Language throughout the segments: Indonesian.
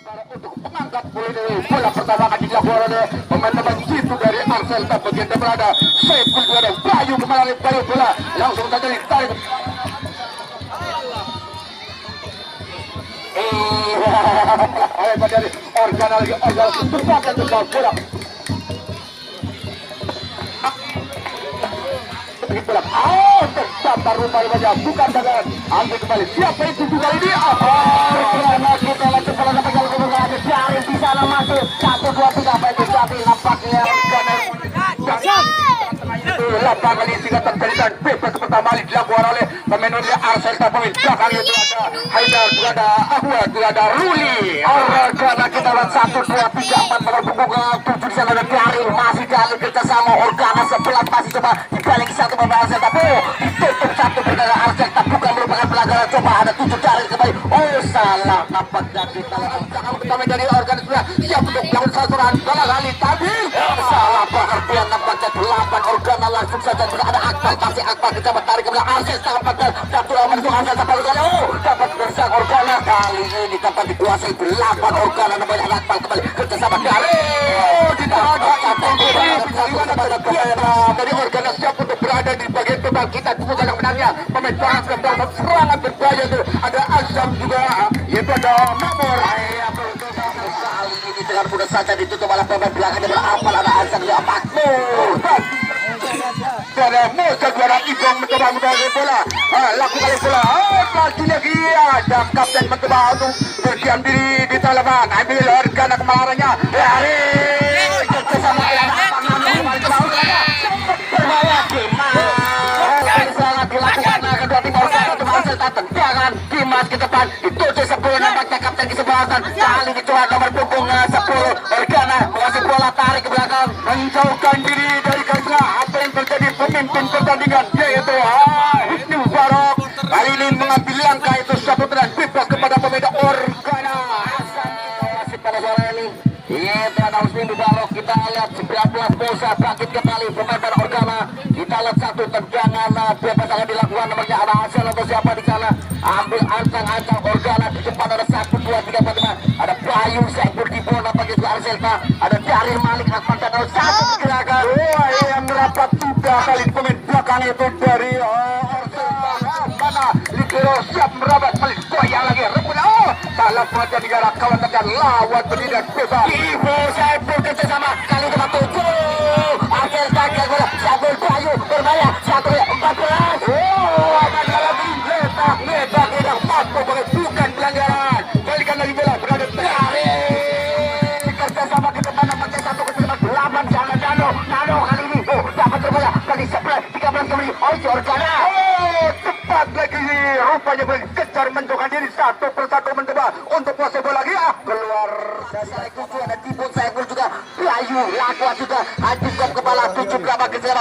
untuk mengangkat bola pertama akan dilakukan oleh pemain-pemain jitu dari Arsenal. Bagian depan ada Saiful ada Bayu kembali Bayu bola langsung saja ditarik. Dari organ terbakar ke bola. Terdampar rupanya bukan dengan ambil kembali. Siapa itu juga ini? Karena kita langsung kalau sampai kalau kemudian dari di sana masuk 1, 2, 3 apa itu tapi nampaknya lapangan kali 3 terjadi dan bebas pertama kali dilakukan oleh pemain dari Arsenal. Pemain belakang itu ada Haidar, juga ada Ahwat, juga ada Ruli. Karena kita lihat 1, 2, 3, 4 nomor punggung 7 di sana ada Karim masih kali kerjasama Organa sebelah masih coba dibalik satu pemain Arsenal tapi ditutup satu pertandingan Arsenal tak bukan merupakan pelanggaran. Coba ada 7 Karim kembali. Oh salah nampaknya kita lakukan pertama dari Organa sudah siap untuk melakukan sasaran bola kali tadi salah pengertian nampaknya 8 Organa langsung saja ada Akbar pasti Akbar coba tarik ke belakang Arsenal dapat satu lawan itu Arsenal dapat dapat bersang Organa kali ini dapat dikuasai 8 Organa namanya Akbar kembali kerjasama dari ditahan dari Organa siap untuk berada di bagian tebal. Kita tunggu yang menangnya pemain Trans dalam serangan berbahaya itu ada Azam juga yaitu ada nomor kali ini dengan mudah saja ditutup oleh pemain belakangnya berapal ada Azam juga Makmur dan Musa juara Ibong mencoba mencoba bola lakukan bola lagi ada kapten mencoba untuk berdiam diri di talaman ambil Organa kemarinnya dari bersama berbahaya sangat dilakukan kedua tim Organa untuk hasil tendangan Dimas ke depan dituju 10 nampaknya kapten kesebelasan kali dicoba nomor punggung 10 Organa mengasih bola tarik ke belakang menjauhkan diri dari karena apa yang terjadi pemimpin pertandingan yaitu Husni Mubarak kali ini mengambil langkah itu satu dan bebas kepada pemain Organa masih pada sore ini itu ada Husni Mubarak. Kita lihat 19 Musa bangkit kembali pemain Organa. Kita lihat satu tendangan bebas akan dilakukan namanya ada hasil atau siapa di sana ambil ancang-ancang Organa di depan ada 1, 2, 3, 4, 5 ada Bayu Saiful di bola bagi Arsenal ada Daril Malik Akman dan satu gerakan yang merapat 3 kali pemain belakang itu dari Arsenal mana Libero siap merabat balik goyang lagi rebut salah pengajar negara kawan tekan lawan pendidikan bebas Ibu Saiful kerjasama kali ke 7 Arsenal gagal bola Saiful Bayu berbahaya 1-14 ada lagi letak tidak mampu bukan pelanggaran balikan lagi bola berada dari kerjasama ke depan nampaknya 1-8 jangan Nano kali ini dapat terbola kali 11 13 kembali si Organa cepat lagi rupanya kejar menjauhkan diri 1 persatu mencoba untuk kuasai bola lagi keluar saya kuku ada Timbul Saiful juga Bayu Lakwa juga hancurkan kepala 7 berapa kejar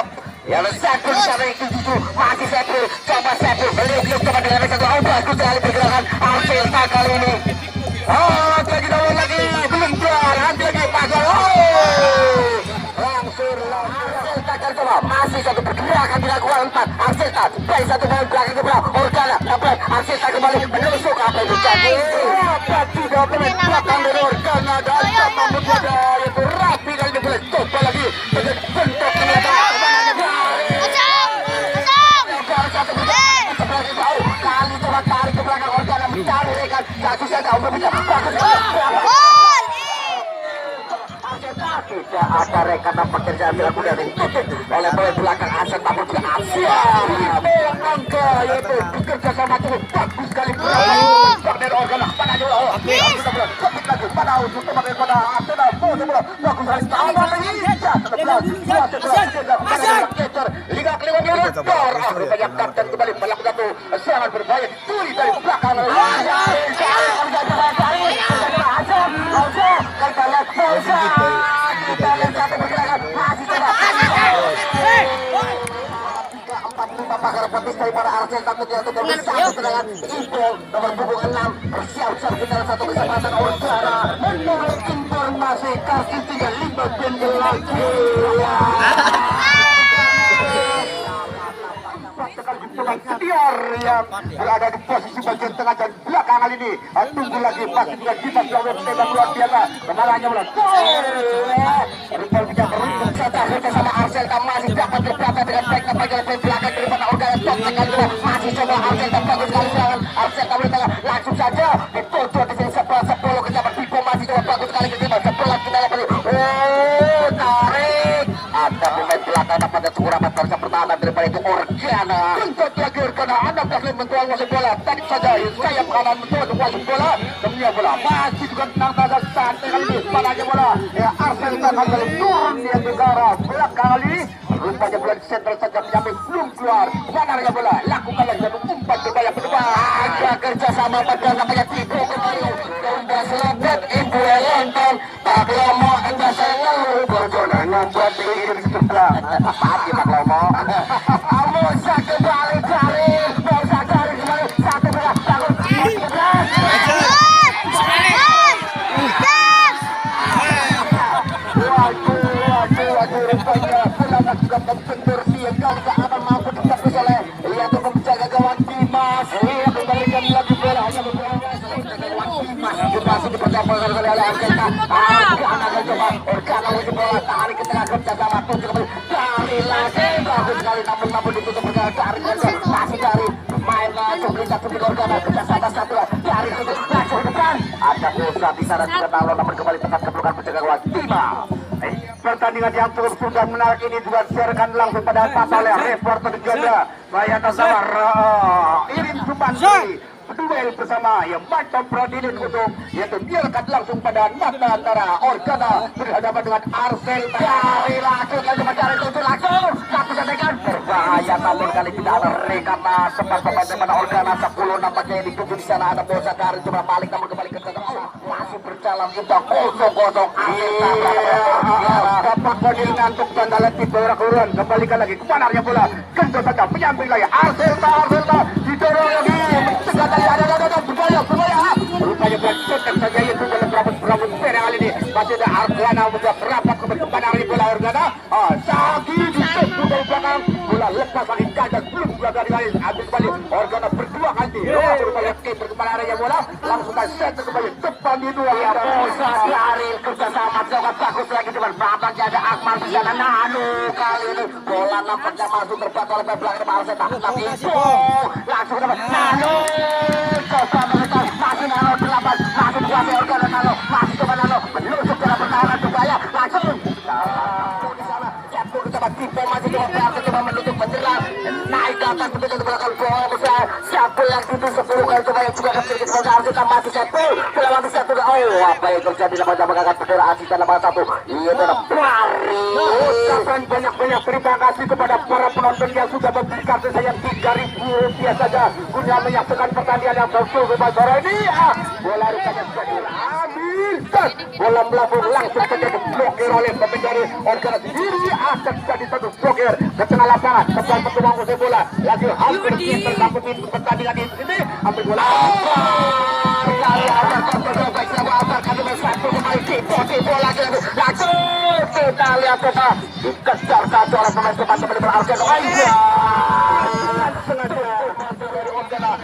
ya Saiful sampai 7 masih Saiful coba Saiful beliau coba dengan satu bagus sekali pergerakan Arsenal kali ini lagi dahulu lagi belum keluar nanti lagi pasal langsung Arsenal coba masih satu pergerakan dilakukan 4 Arsenal baik satu main belakang ke belakang Organa dapat Arsenal kembali menusuk apa itu jadi tidak pemain belakang dari Organa dan sama muda yaitu rapi kali ini boleh coba lagi dengan bentuk kelihatan kali coba tarik ke belakang Organa mencari rekan kasih saya tahu berbicara tidak ada rekan nampak kerjaan dilakukan dan ditutup oleh pemain belakang Arsenal namun juga Arsenal angka yaitu bekerja sama cukup bagus sekali partner Organa pada dulu kepit lagi pada untuk teman pada Arsenal bagus sekali tambah lagi Liga kelima Dor banyak kapten kembali melakukan serangan berbahaya ditulis dari belakang kita lihat satu pergerakan masih coba 3, 4, 5 pakar petis daripada Arsenal takut dia untuk bersatu dengan Ibong nomor punggung 6 bersiap-siap kita satu kesempatan Organa menurut informasi kasih 3 5 bendel lagi setia Senior yang berada di posisi bagian tengah dan belakang kali ini. Tunggu lagi pasti juga Dimas Lawrence tembak luar biasa. Kemalannya bola. Ripple tidak beruntung saja bersama Arsenal masih dapat berkata dengan baik bagian belakang daripada Organa top tekan dua masih coba Arsenal bagus sekali serangan Arsenal kabur tengah langsung saja dituntut di sini 10 kejabat Pipo masih coba bagus sekali ke sini 11 kita dapat tarik ada pemain belakang dapatnya cukup rapat barisan pertahanan daripada itu Organa tuntut lagi Organa anak Kathleen mentuang wasit bola tadi saja sayap kanan mentuang wasit bola kemudian bola masih juga tenang pada santai kali ini padanya bola ya Arsenal kali turun dia negara belakang kali rupanya bola di sentral saja menyamping belum keluar manarnya bola lakukan lagi dan umpan berbahaya kedua ada kerjasama pada namanya Tibo kembali Donda Selebet Ibu Elonton Pak Lomo Enda Selalu berjodoh membuat diri ini sebelah apa Pak Lomo Musa kembali cari Musa cari kembali satu belas tahun waduh rupanya Pulangah juga membentur dia kau tak akan mampu ditepis oleh ia untuk menjaga gawang Dimas ia kembalikan lagi bola hanya beberapa Dimas masih dipercapai oleh Arteta Organa coba Organa wajib bola tarik ke tengah kerja sama tujuh kembali dari lagi bagus sekali namun ditutup dari masih dari main coklat satu di Organa kerja sama satu dari tutup langsung depan ada Musa di sana juga tahu namun kembali tetap kepelukan penjaga gawang Dimas. Pertandingan yang cukup sudah menarik ini juga disiarkan langsung pada tata oleh reporter Ganda Bayata Samar Irin Supandi duel bersama yang Mantan Pradinin untuk yaitu biarkan langsung pada mata antara Organa berhadapan dengan Arsenal dari langsung mencari tujuh langsung satu satekan berbahaya namun kali tidak ada rekana sempat pada Organa 10 nampaknya yang dituju di sana ada Bosa dari coba balik namun kembali ke masih berjalan kita kosong dapat Kodil ngantuk dan dalam tipe orang kembalikan lagi ke panarnya bola kendo saja menyambung lagi Arsenal didorong lagi mencegah dari ada berbahaya rupanya bercetak saja itu dalam berabut merah kali ini masih ada Organa sudah berapat ke panar di bola Organa Sagi ditutup dari belakang bola lepas lagi kandang belum juga dari lain ambil kembali Organa berdua kali rupanya keeper kembali arahnya bola langsung set kembali depan di dua Musa lari kerjasama sangat bagus lagi dengan babak ada Akmal di sana Nano kali ini bola nampaknya masuk terbatal oleh belakang Arsenal tapi langsung dapat Nano coba mengejar masih Nano terlambat masih kuasa Organa Nano masih coba Nano menusuk dalam pertahanan berbahaya langsung di sana jatuh ke tempat Tipe masih coba menutup menyerang naik ke atas menutup ke belakang bola besar siapa yang itu 10 kali coba yang juga kecil ke sekolah Arsenal masih satu selama bisa satu apa yang terjadi dalam jam mengangkat bendera asisten nomor 1 iya adalah Bari ucapan banyak-banyak terima kasih kepada para penonton yang sudah memberi kartu sayang Rp3.000 saja guna menyaksikan pertandingan yang bersungguh sore ini bola rupanya sudah diambil dan bola melambung langsung saja diblokir oleh pemain dari Organa sendiri akan jadi satu blokir ke tengah lapangan tepat pertemuan usai bola lagi hampir terdapat di pertandingan ini ambil bola kali ada baik sama kami bersatu kembali Tipe lagi langsung kita lihat coba dikejar satu oleh pemain depan teman-teman Arsenal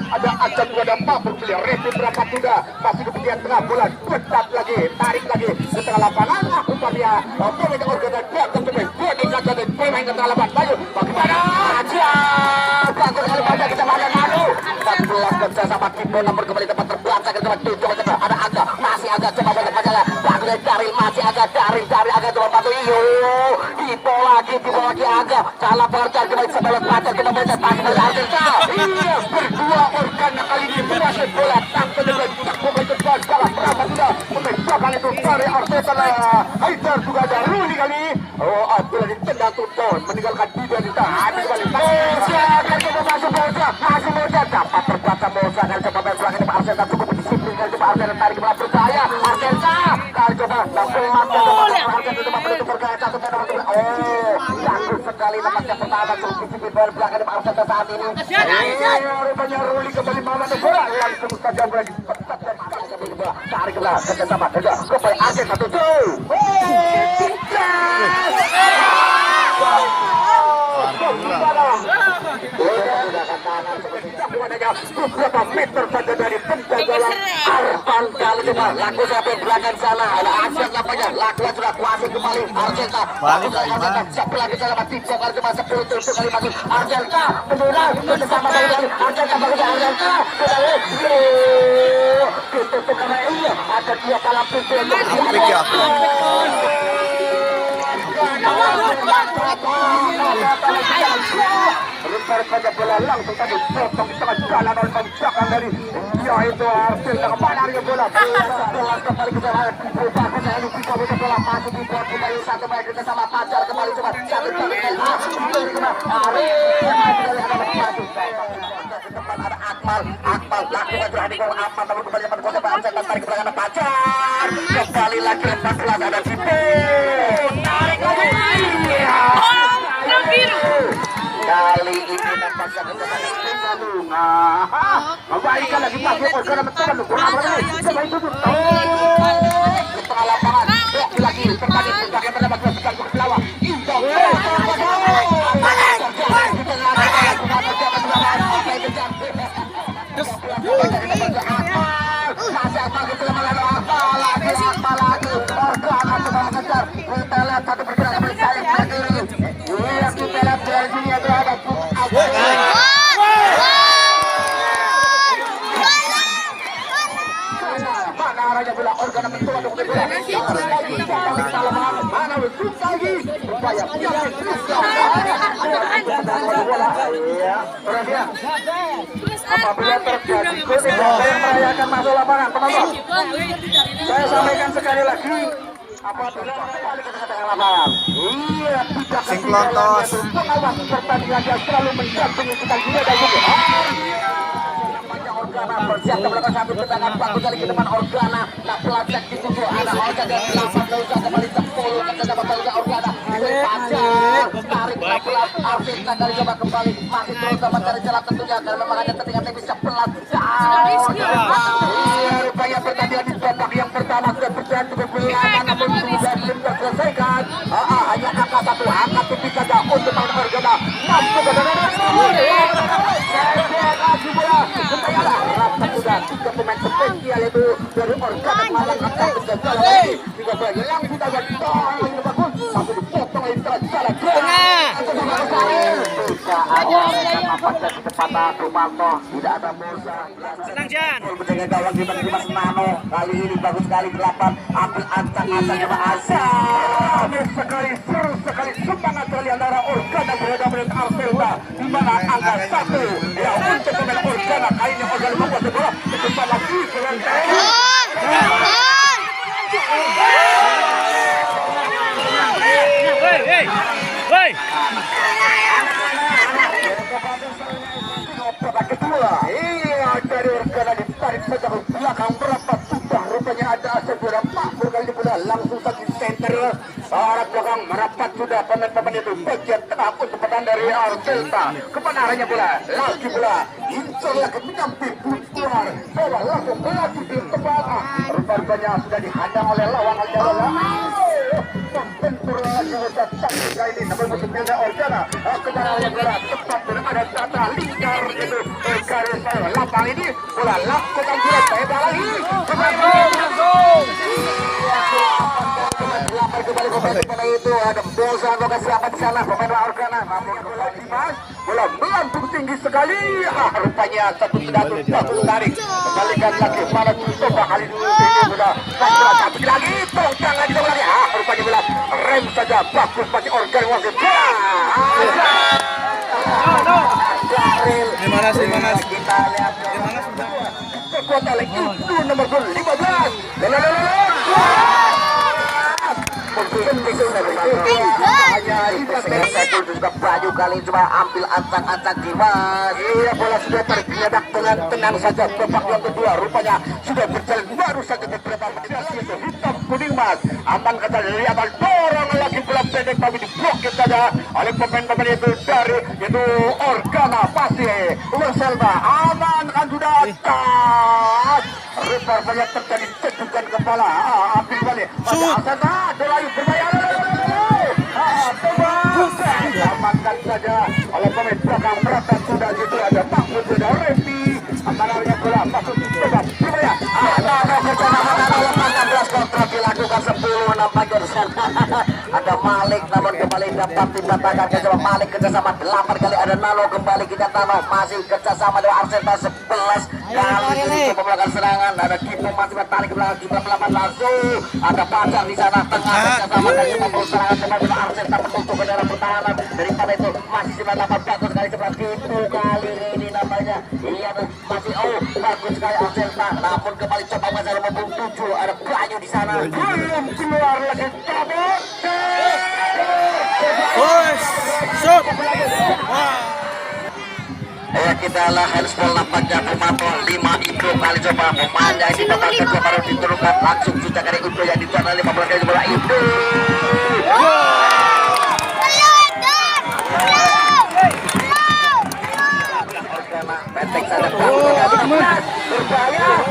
ada Acap juga ada Papur beliau repit berangkat juga masih kemudian tengah bola betat lagi tarik lagi ke tengah lapangan umpannya pemain Organa dia kemudian pemain ke tengah lapangan bayu bagaimana aja bagus sekali pada kita pada lalu 14 kerja sama Tipe nomor kembali tempat terbelakang ke tempat 7 ada agak masih agak coba banyak masalah bagus dari masih agak dari agak coba bantu Tipe lagi agak salah percaya kembali sebelah pacar kita baca pagi dari iya berdua Organa kali ini menguasai bola tak terdekat tidak pemain depan salah berapa sudah pemain belakang itu dari Arsenal Haidar juga ada Ruli kali Abdullah ditendang tuntun meninggalkan dia di sana kembali Mosa akan coba masuk Mosa dapat terbaca Mosa akan coba main belakang ini Arsenal cukup disiplin kali coba Arsenal tarik bola berbahaya Arsenal kali coba langsung mantap Arsenal coba menutup Organa satu meter bagus sekali nampaknya pertahanan cukup disiplin bola belakang ini Arsenal saat ini rupanya Ruli kembali melawan bola langsung saja bola dipetat dan tarik ke belakang kerjasama kembali Arsenal 1-2 Udah hanya beberapa meter saja dari penjagalan Arfan. Kali coba laku sampai belakang sana, ada Arsen namanya, laku sudah kuasai kembali Argenta. Siapa lagi dalam tiga kali cuma 10 terus kali mati Argenta menurut bersama dari Argenta bagi Argenta kita karena iya ada dua kalah pukul Rupar pada bola langsung tadi potong di tengah jalan oleh pembacakan dari yaitu Arsil ke mana dia bola bola kembali ke jalan Rupar pada ini bisa bola masuk di buat kembali satu main kita sama Pacar kembali coba satu kali ada Akmal lakukan berani gol Akmal namun kembali pada kota Pacar tarik ke belakang Pacar kembali lagi 14 ada Sipo tarik lagi kali ini nampaknya kembalikan lagi pakai organ betul coba itu di tengah lapangan lagi tertadi sebagai mendapatkan sekali pelawak satu pergerakan bersayap lagi kita lihat jersinya itu ada mana arahnya bola organ betul untuk bola mana wujud lagi upaya apabila terjadi gol saya merayakan masuk lapangan penonton saya sampaikan sekali lagi apabila kembali ke tengah lapangan iya tidak ketinggalan pengawas pertandingan yang selalu mendampingi kita juga dan juga Organa persiapkan melakukan satu tendangan bagus dari ke depan Organa nah pelacak di situ ada Organa 8 kembali 10 tendangan kembali Organa Pacar tarik bola Arvin kembali coba kembali masih terus mencari celah tentunya karena memang ada ketinggalan yang bisa rupanya pertandingan di babak yang pertama sudah berjalan cukup berlangsung namun sudah belum terselesaikan hanya angka 1 tipis saja untuk main Organa mampu ke sudah 3 pemain spesial itu dari Organa Malang akan berjalan lagi 3 bola yang sudah berjalan ini bagus satu dipotong lagi terjalan nampaknya kecepatan Rumanto tidak ada Musa Senang Jan menjaga gawang di Mas Nano kali ini bagus sekali 8 ambil ancang-ancang coba Azam sekali seru sekali semangat dari antara Organa berada dengan Arselda di mana angka 1 ya untuk pemain Organa kali ini Organa membuat bola kembali lagi Woi kedua iya dari Organa ditarik saja ke belakang berapa sudah rupanya ada segera makmur kali bola langsung saja center arah belakang merapat sudah pemain-pemain itu bagian tengah untuk pertahanan dari Arselta kepada arahnya bola lagi bola insur lagi menyamping keluar bola langsung lagi di tempat rupanya sudah dihadang oleh lawan Organa bentur lagi kali ini namun musuhnya Organa kepada arahnya bola tepat ada tata lingkar itu garis lapang ini bola lakukan bola saya lagi kembali itu ada Bosa lokasi apa di sana pemain Organa namun bola Dimas bola melambung tinggi sekali rupanya satu pedatu bagus tarik kembalikan lagi pada coba kali dulu ini bola satu lagi tolong jangan di lagi rupanya bola rem saja bagus bagi Organa wasit Gimana sih? Kita lihat kekuatan lagi itu nomor 15 juga baju kali coba ambil ancang-ancang Dimas iya bola sudah tergeledak dengan tenang saja babak yang kedua rupanya sudah berjalan baru saja beberapa menit itu hitam kuning mas aman kata dari aman dorong lagi bola pendek tapi diblokir saja oleh pemain-pemain itu dari itu Organa pasti Selva aman kan sudah atas Rupar banyak terjadi cedukan kepala ambil balik pada Asana Delayu berbayar diamankan saja oleh pemain belakang merata sudah gitu ada Mahmud sudah Repi dilakukan. Ada Malik namun kembali dapat dibatalkan kerjasama Malik kerjasama 8 kali ada Nano kembali kita Nano masih kerjasama dengan Arsenal 11 kali ini coba melakukan serangan ada Kipo masih bertarik ke belakang kita melakukan langsung ada Pacar di sana tengah kerjasama dan 50 serangan kembali dengan Arsenal menutup ke dalam pertahanan daripada itu masih 98 bagus sekali sebelah Kipo kali ini namanya iya masih bagus sekali Arsenal namun kembali coba mengejar nomor 7 ada Banyu di sana belum keluar lagi Shoot. Kita lah handball nampaknya Kumato 5 itu kali coba pemainnya ini bakal kedua baru diturunkan langsung sudah kali itu yang dituan 15 kali bola itu Pentek saja berbahaya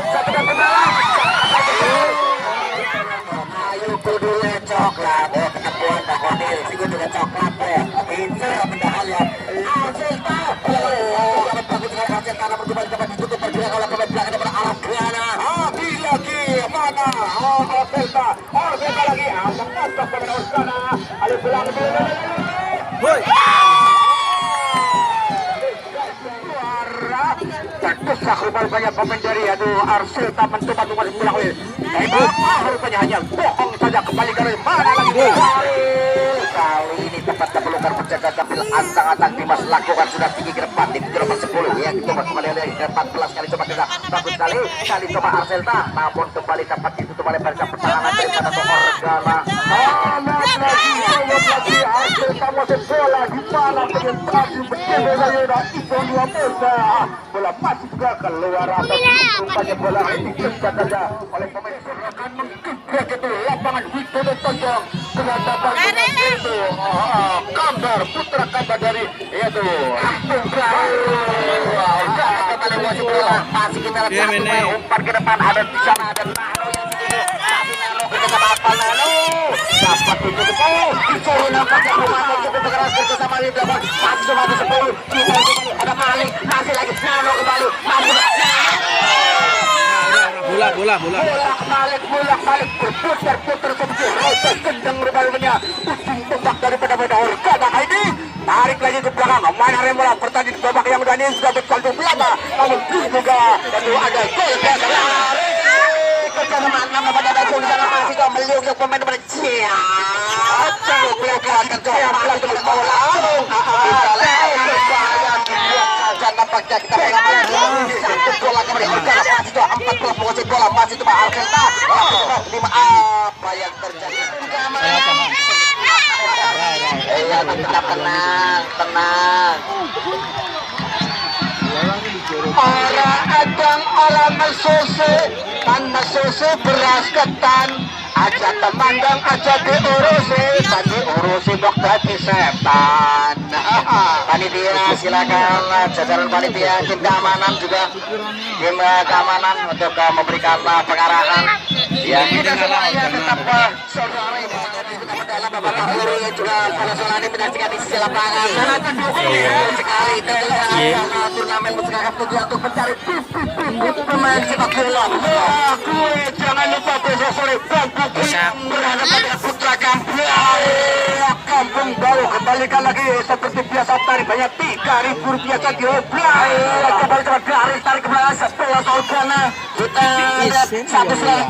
satu dan pemain ayo kudulnya coklat ketepuan Pak Kodil sih juga coklat ya itu benda ya karena berjuang dapat ditutup perjuangan oleh pemain belakang daripada Argana. Lagi mana? Delta lagi. Mantap pemain Argana. Ada pulang terdesak rupanya pemain dari Arsenal mencoba untuk masih pulang rupanya hanya bohong saja kembali dari mana lagi kali ini tempat terpelukan penjaga tampil antang-antang Dimas lakukan sudah tinggi ke depan di nomor 10 ya coba kembali dari 14 kali coba kita bagus kali coba Arsenal namun kembali dapat ditutup oleh barisan pertahanan daripada Organa lagi Arsenal masih bola di mana penetrasi berbeda itu dua bola masih juga keluar atas rupanya bola ini cepat saja oleh pemain akan menggebrak itu lapangan Vito dan Tonjong terhadapan itu Kambar putra Kambar dari yaitu Lampung kembali masih bola masih kita lihat umpan ke depan ada di sana ada Nano yang begini tapi Nano kita sama apa Nano dapat itu disuruh nampaknya Kumato cukup bergerak bersama di belakang masih cuma ada 10 kita ada Malik masih lagi Nano kembali masih bolak-balik berputar-putar seperti roda gendang rupanya pusing tembak daripada Organa ini tarik lagi ke belakang main area bola pertanding babak yang udah ini sudah bersaldo belakang namun juga itu ada gol lari kerjasama nama pada dasar sana masih kau meliuk pemain pada coba belakang coba bola nampaknya kita pegang satu bola kembali Organa masih cuma 40 posisi bola masih cuma Arsenal 5 apa yang terjadi tetap tenang para adang orang mesose tanah sose beras ketan aja temandang aja diurusi tadi urusi dokter di setan panitia silakan jajaran panitia tim keamanan juga tim keamanan untuk memberikan pengarahan ya kita semuanya tetap saudara ini dalam babak akhir juga para saudara menyaksikan di sisi lapangan sangat mendukung sekali dalam turnamen bersejarah tujuan untuk mencari pemain sepak bola jangan lupa besok sore berhadapan dengan Putra Kampung Baru kembalikan lagi seperti biasa tarik banyak Rp3.000 saja kembali coba garis tarik ke belakang setelah Organa kita lihat satu selang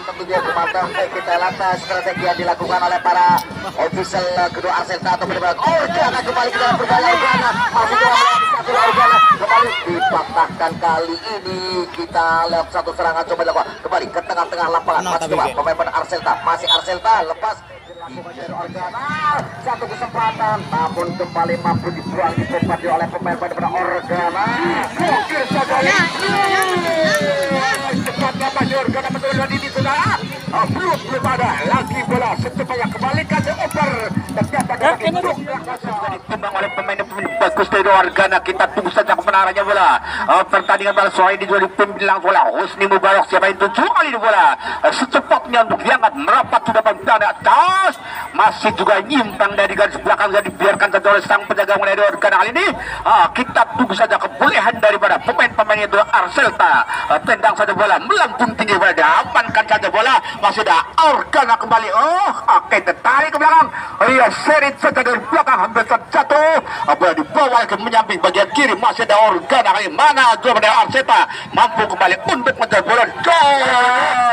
tentunya Kumato kita lihat strategi yang dilakukan oleh para official kedua Arsenal atau berbalik Organa kembali ke dalam berbalik Organa masih satu Organa kembali dipatahkan kali ini kita lihat satu serangan coba dilakukan kembali ke tengah-tengah lapangan masih coba pemain Arsenal masih Arsenal lepas dari Organa satu kesempatan namun kembali mampu dibuang ditempat oleh pemain pada Organa mungkin saja cepatnya Mas Organa betul-betul ini sudah belum ada lagi bola secepatnya kembalikan ke over ternyata ditumbang oleh pemain-pemain bagus dari Organa. Kita tunggu saja kebenarannya bola. Pertandingan bola sore ini juga dipimpin bola Husni Mubarak siapa itu kali ini bola secepatnya untuk diangkat merapat sudah pada atas masih juga nyimpang dari garis belakang dan dibiarkan saja oleh sang penjaga dari Organa kali ini. Kita tunggu saja kebolehan daripada pemain-pemain itu Arselta. Tendang saja bola melambung tinggi pada amankan saja bola masih ada Organa kembali. Oke tertarik ke belakang. Iya seret saja dari belakang hampir jatuh. Bola dibawa ke menyamping bagian kiri masih ada Organa kali mana dua pada Arselta mampu kembali untuk mengejar bola.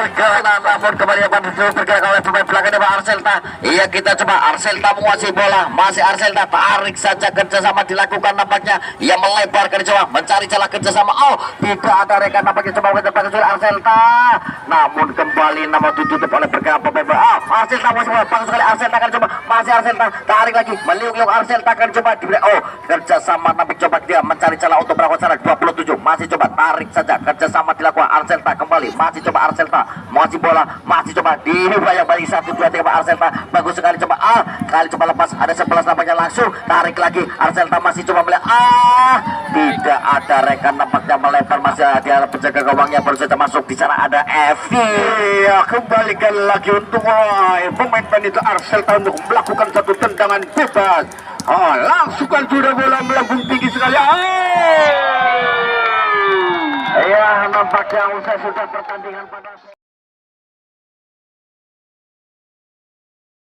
Organa namun kembali bergerak oleh pemain belakang dari Arselta. Iya kita coba Arselta menguasai bola masih Arselta tarik saja kerjasama dilakukan nampaknya ia melebarkan coba mencari celah kerjasama. Tidak ada rekan nampaknya coba mendepan Arselta namun kembali nama ditutup oleh bergerak pemain Arselta masih bagus sekali Arselta akan coba masih Arselta tarik lagi meliuk-liuk Arselta akan coba diberi kerjasama nampaknya coba dia mencari celah untuk melakukan serangan 27 masih coba tarik saja kerjasama dilakukan Arselta kembali masih coba Arselta masih bola masih coba dibayang balik 1 2 3 Arselta bagus sekali coba kali coba lepas ada 11 nampaknya langsung tarik lagi Arselta masih coba melihat tidak ada rekan nampaknya melebar masih ada penjaga gawangnya baru saja masuk di sana ada Evi. Kembalikan lagi untuk pemain itu Arselta untuk melakukan satu tendangan bebas. Langsungkan sudah bola melambung tinggi sekali. Ya nampaknya usai sudah pertandingan pada